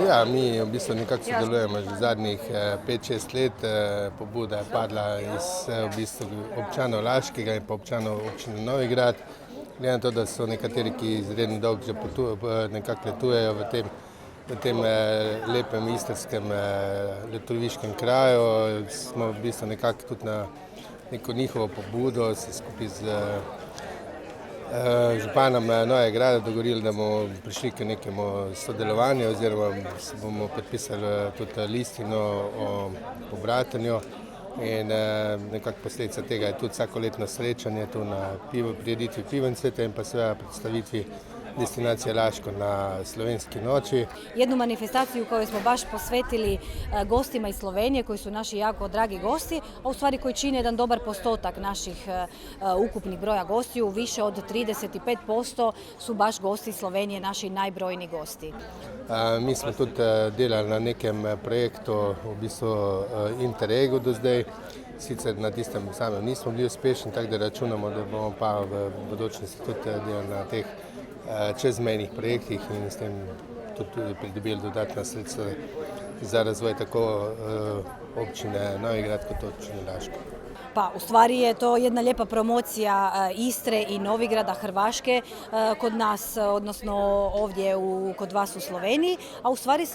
Ja, mi v bistvu nekako sodelujemo že zadnjih 5-6 let. Pobuda je padla iz v bistvu občanov Laškega in pa občanov občine Novigrad. Glede na to, da so nekateri, ki izredno dolgo že nekako letujejo v tem lepem istrskem letoviškem kraju, smo v bistvu nekako tudi na neko njihovo pobudo se skupaj z županom Novega Grada dogovorili, da bomo prišli k nekemu sodelovanju oziroma bomo podpisali tudi listino o pobratenju in nekako posledica tega je tudi vsakoletno srečanje tu na prireditvi Pivencete in pa seveda predstavitvi destinacije Laško na Slovenski noći. Jednu manifestaciju koju smo baš posvetili gostima iz Slovenije koji su naši jako dragi gosti, a u stvari koji čine jedan dobar postotak naših ukupnih broja gostiju, više od 35% su baš gosti iz Slovenije, naši najbrojniji gosti. Mi smo tudi delali na nekem projektu, v bistvu Interregu do zdaj. Sicer na tistem samem nismo bili uspešni, tako da računamo, da bomo pa v budućnosti tudi delali na teh čezmejnih projektih in s tem tudi pridobili dodatna sredstva za razvoj tako občine Novigrad kot občine Laško. Pa u stvari je to jedna lijepa promocija Istre i Novigrada, Hrvaške kod nas, odnosno ovdje kod vas u Sloveniji, a u stvari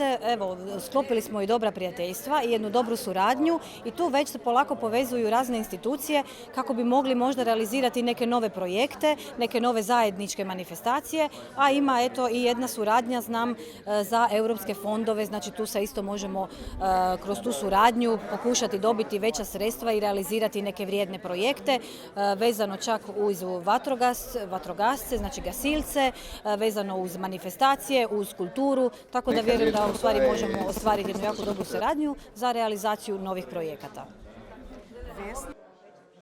sklopili smo i dobra prijateljstva i jednu dobru suradnju i tu već se polako povezuju razne institucije kako bi mogli možda realizirati neke nove projekte, neke nove zajedničke manifestacije, a ima eto i jedna suradnja, znam, za europske fondove, znači tu se isto možemo kroz tu suradnju pokušati dobiti veća sredstva i realizirati neke vrijedne projekte, vezano čak uz vatrogasce, znači gasilce, vezano uz manifestacije, uz kulturu, tako da vjerujem da u stvari možemo ostvariti jednu jako dobru suradnju za realizaciju novih projekata.